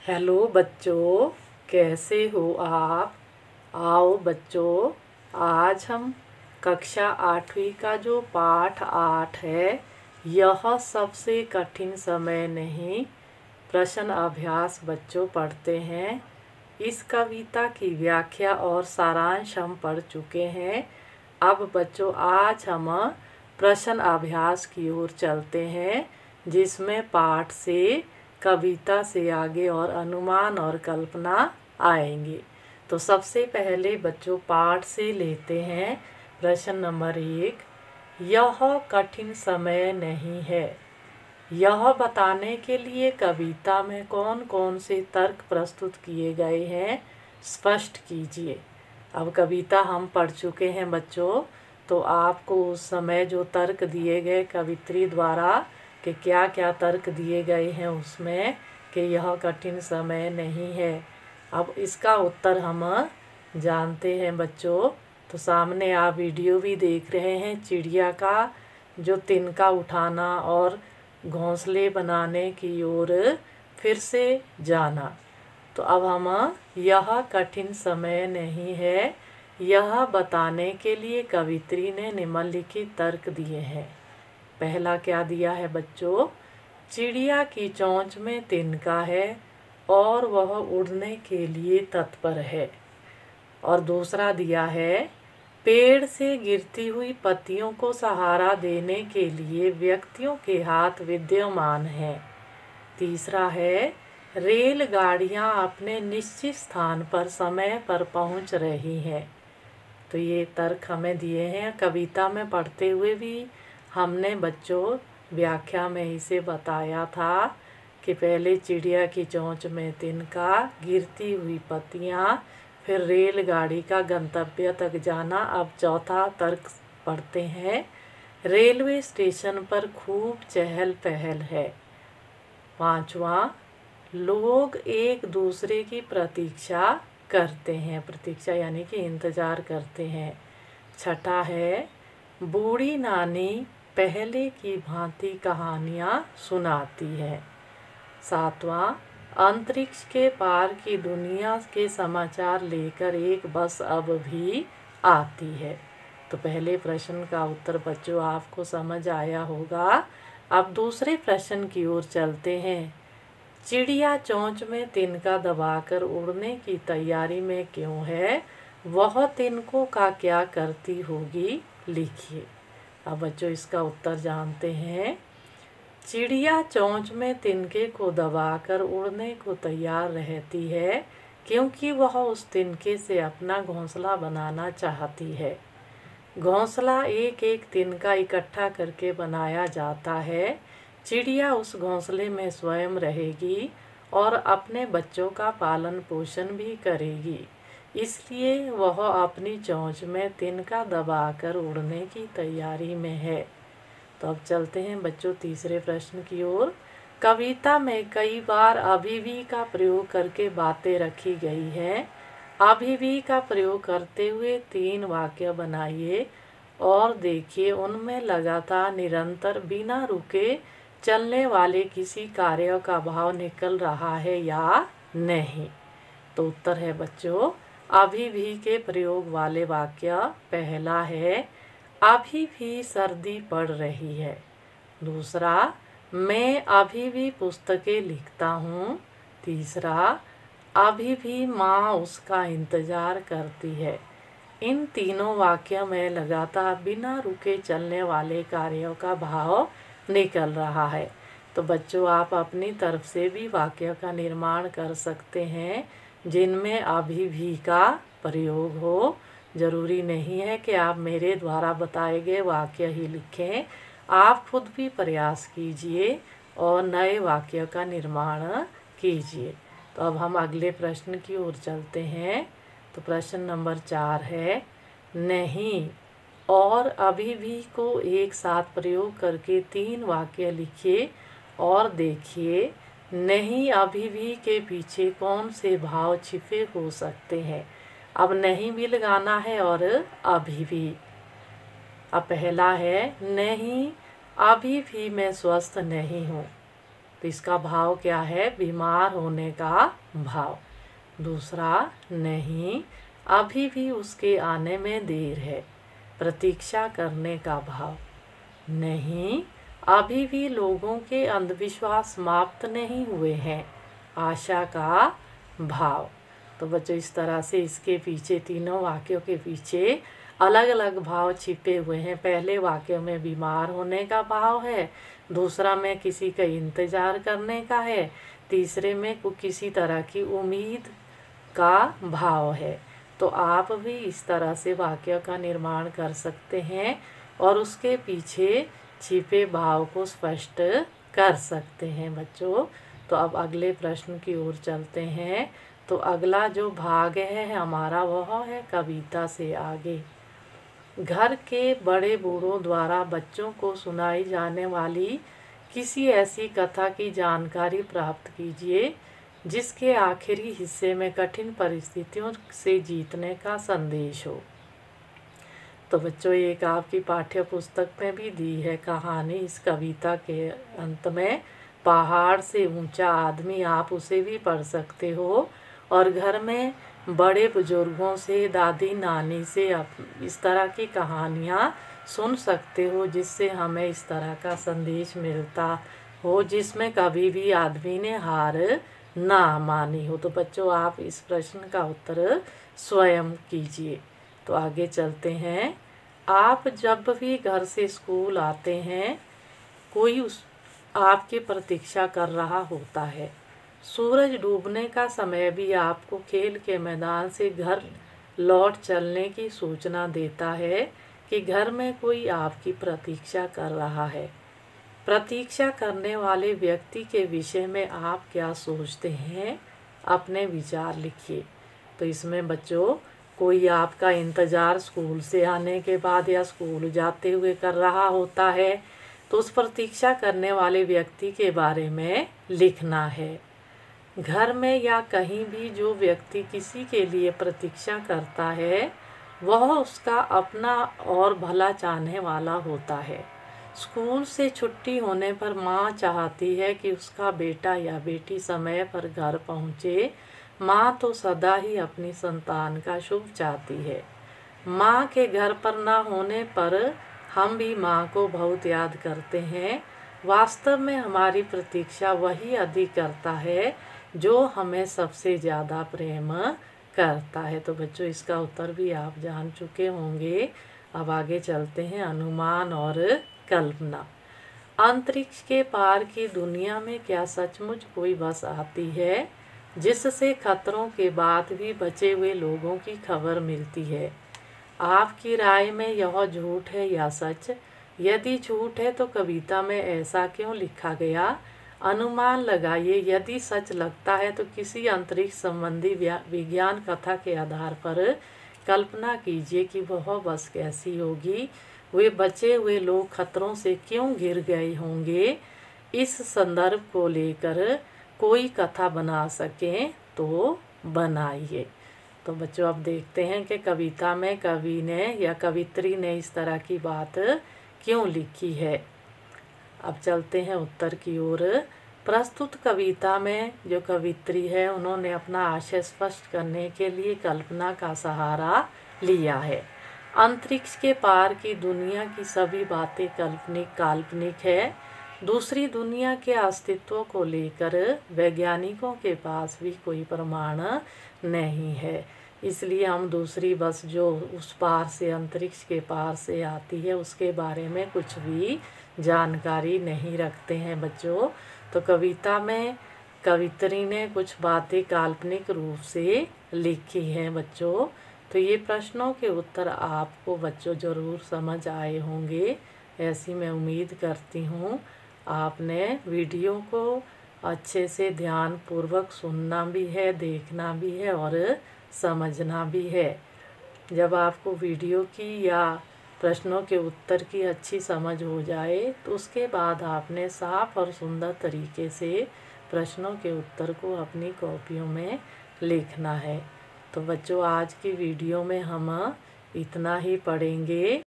Hello बच्चों, कैसे हो आप। आओ बच्चों, आज हम कक्षा 8वीं का जो पाठ 8 है, यह सबसे कठिन समय नहीं, प्रश्न अभ्यास बच्चों पढ़ते हैं। इस कविता की व्याख्या और सारांश हम पढ़ चुके हैं। अब बच्चों आज हम प्रश्न अभ्यास की ओर चलते हैं, जिसमें पाठ से कविता से आगे और अनुमान और कल्पना आएंगे। तो सबसे पहले बच्चों पाठ से लेते हैं प्रश्न नंबर 1। यह कठिन समय नहीं है। यह बताने के लिए कविता में कौन कौन से तर्क प्रस्तुत किए गए हैं, स्पष्ट कीजिए। अब कविता हम पढ़ चुके हैं बच्चों, तो आपको उस समय जो तर्क दिए गए कवित्री द्वारा कि क्या क्या तर्क दिए गए हैं उसमें कि यह कठिन समय नहीं है। अब इसका उत्तर हम जानते हैं बच्चों। तो सामने आप वीडियो भी देख रहे हैं, चिड़िया का जो तिनका उठाना और घोंसले बनाने की ओर फिर से जाना। तो अब हम यह कठिन समय नहीं है, यह बताने के लिए कवित्री ने निम्नलिखित तर्क दिए हैं। पहला क्या दिया है बच्चों, चिड़िया की चोंच में तिनका है और वह उड़ने के लिए तत्पर है। और दूसरा दिया है, पेड़ से गिरती हुई पत्तियों को सहारा देने के लिए व्यक्तियों के हाथ विद्यमान हैं। तीसरा है, रेलगाड़ियां अपने निश्चित स्थान पर समय पर पहुंच रही हैं। तो ये तर्क हमें दिए हैं। कविता में पढ़ते हुए भी हमने बच्चों व्याख्या में इसे बताया था कि पहले चिड़िया की चोंच में तिनका, गिरती हुई पत्तियां, फिर रेलगाड़ी का गंतव्य तक जाना। अब चौथा तर्क पढ़ते हैं, रेलवे स्टेशन पर खूब चहल पहल है। पांचवा, लोग एक दूसरे की प्रतीक्षा करते हैं, प्रतीक्षा यानी कि इंतज़ार करते हैं। छठा है, बूढ़ी नानी पहले की भांति कहानियाँ सुनाती है। सातवां, अंतरिक्ष के पार की दुनिया के समाचार लेकर एक बस अब भी आती है। तो पहले प्रश्न का उत्तर बच्चों आपको समझ आया होगा। अब दूसरे प्रश्न की ओर चलते हैं। चिड़िया चोंच में तिनका दबाकर उड़ने की तैयारी में क्यों है, वह तिनकों का क्या करती होगी, लिखिए। अब बच्चों इसका उत्तर जानते हैं। चिड़िया चोंच में तिनके को दबाकर उड़ने को तैयार रहती है क्योंकि वह उस तिनके से अपना घोंसला बनाना चाहती है। घोंसला एक एक तिनका इकट्ठा करके बनाया जाता है। चिड़िया उस घोंसले में स्वयं रहेगी और अपने बच्चों का पालन पोषण भी करेगी, इसलिए वह अपनी चोंच में तिनका दबाकर उड़ने की तैयारी में है। तो अब चलते हैं बच्चों तीसरे प्रश्न की ओर। कविता में कई बार अभी भी का प्रयोग करके बातें रखी गई हैं। अभी भी का प्रयोग करते हुए 3 वाक्य बनाइए और देखिए उनमें लगातार निरंतर बिना रुके चलने वाले किसी कार्य का भाव निकल रहा है या नहीं। तो उत्तर है बच्चों, अभी भी के प्रयोग वाले वाक्य। पहला है, अभी भी सर्दी पड़ रही है। दूसरा, मैं अभी भी पुस्तकें लिखता हूँ। तीसरा, अभी भी माँ उसका इंतज़ार करती है। इन तीनों वाक्यों में लगातार बिना रुके चलने वाले कार्यों का भाव निकल रहा है। तो बच्चों आप अपनी तरफ से भी वाक्य का निर्माण कर सकते हैं जिनमें अभी भी का प्रयोग हो। ज़रूरी नहीं है कि आप मेरे द्वारा बताए गए वाक्य ही लिखें, आप खुद भी प्रयास कीजिए और नए वाक्य का निर्माण कीजिए। तो अब हम अगले प्रश्न की ओर चलते हैं। तो प्रश्न नंबर 4 है, नहीं और अभी भी को एक साथ प्रयोग करके 3 वाक्य लिखिए और देखिए नहीं अभी भी के पीछे कौन से भाव छिपे हो सकते हैं। अब नहीं भी लगाना है और अभी भी। अब पहला है, नहीं अभी भी मैं स्वस्थ नहीं हूँ। तो इसका भाव क्या है? बीमार होने का भाव। दूसरा, नहीं, अभी भी उसके आने में देर है, प्रतीक्षा करने का भाव। नहीं, अभी भी लोगों के अंधविश्वास समाप्त नहीं हुए हैं, आशा का भाव। तो बच्चों इस तरह से इसके पीछे, तीनों वाक्यों के पीछे अलग अलग भाव छिपे हुए हैं। पहले वाक्य में बीमार होने का भाव है, दूसरा में किसी का इंतजार करने का है, तीसरे में किसी तरह की उम्मीद का भाव है। तो आप भी इस तरह से वाक्य का निर्माण कर सकते हैं और उसके पीछे छिपे भाव को स्पष्ट कर सकते हैं बच्चों। तो अब अगले प्रश्न की ओर चलते हैं। तो अगला जो भाग है हमारा वह है कविता से आगे। घर के बड़े बूढ़ों द्वारा बच्चों को सुनाई जाने वाली किसी ऐसी कथा की जानकारी प्राप्त कीजिए जिसके आखिरी हिस्से में कठिन परिस्थितियों से जीतने का संदेश हो। तो बच्चों एक आपकी पाठ्य पुस्तक में भी दी है कहानी। इस कविता के अंत में पहाड़ से ऊंचा आदमी, आप उसे भी पढ़ सकते हो और घर में बड़े बुजुर्गों से, दादी नानी से इस तरह की कहानियाँ सुन सकते हो जिससे हमें इस तरह का संदेश मिलता हो जिसमें कभी भी आदमी ने हार ना मानी हो। तो बच्चों आप इस प्रश्न का उत्तर स्वयं कीजिए। तो आगे चलते हैं। आप जब भी घर से स्कूल आते हैं, कोई आपकी प्रतीक्षा कर रहा होता है। सूरज डूबने का समय भी आपको खेल के मैदान से घर लौट चलने की सूचना देता है कि घर में कोई आपकी प्रतीक्षा कर रहा है। प्रतीक्षा करने वाले व्यक्ति के विषय में आप क्या सोचते हैं? अपने विचार लिखिए। तो इसमें बच्चों कोई आपका इंतज़ार स्कूल से आने के बाद या स्कूल जाते हुए कर रहा होता है, तो उस प्रतीक्षा करने वाले व्यक्ति के बारे में लिखना है। घर में या कहीं भी जो व्यक्ति किसी के लिए प्रतीक्षा करता है वह उसका अपना और भला चाहने वाला होता है। स्कूल से छुट्टी होने पर माँ चाहती है कि उसका बेटा या बेटी समय पर घर पहुँचे। माँ तो सदा ही अपनी संतान का शुभ चाहती है। माँ के घर पर ना होने पर हम भी माँ को बहुत याद करते हैं। वास्तव में हमारी प्रतीक्षा वही अधिक करता है जो हमें सबसे ज़्यादा प्रेम करता है। तो बच्चों इसका उत्तर भी आप जान चुके होंगे। अब आगे चलते हैं। अनुमान और कल्पना। अंतरिक्ष के पार की दुनिया में क्या सचमुच कोई बस आती है जिससे खतरों के बाद भी बचे हुए लोगों की खबर मिलती है? आपकी राय में यह झूठ है या सच? यदि झूठ है तो कविता में ऐसा क्यों लिखा गया? अनुमान लगाइए। यदि सच लगता है तो किसी अंतरिक्ष संबंधी विज्ञान कथा के आधार पर कल्पना कीजिए कि वह बस कैसी होगी। वे बचे हुए लोग खतरों से क्यों घिर गए होंगे? इस संदर्भ को लेकर कोई कथा बना सकें तो बनाइए। तो बच्चों अब देखते हैं कि कविता में कवि ने या कवित्री ने इस तरह की बात क्यों लिखी है। अब चलते हैं उत्तर की ओर। प्रस्तुत कविता में जो कवित्री है उन्होंने अपना आशय स्पष्ट करने के लिए कल्पना का सहारा लिया है। अंतरिक्ष के पार की दुनिया की सभी बातें काल्पनिक है। दूसरी दुनिया के अस्तित्व को लेकर वैज्ञानिकों के पास भी कोई प्रमाण नहीं है। इसलिए हम दूसरी बस जो उस पार से, अंतरिक्ष के पार से आती है, उसके बारे में कुछ भी जानकारी नहीं रखते हैं बच्चों। तो कविता में कवित्री ने कुछ बातें काल्पनिक रूप से लिखी हैं बच्चों। तो ये प्रश्नों के उत्तर आपको बच्चों ज़रूर समझ आए होंगे, ऐसी मैं उम्मीद करती हूँ। आपने वीडियो को अच्छे से ध्यान पूर्वक सुनना भी है, देखना भी है और समझना भी है। जब आपको वीडियो की या प्रश्नों के उत्तर की अच्छी समझ हो जाए तो उसके बाद आपने साफ और सुंदर तरीके से प्रश्नों के उत्तर को अपनी कॉपियों में लिखना है। तो बच्चों आज की वीडियो में हम इतना ही पढ़ेंगे।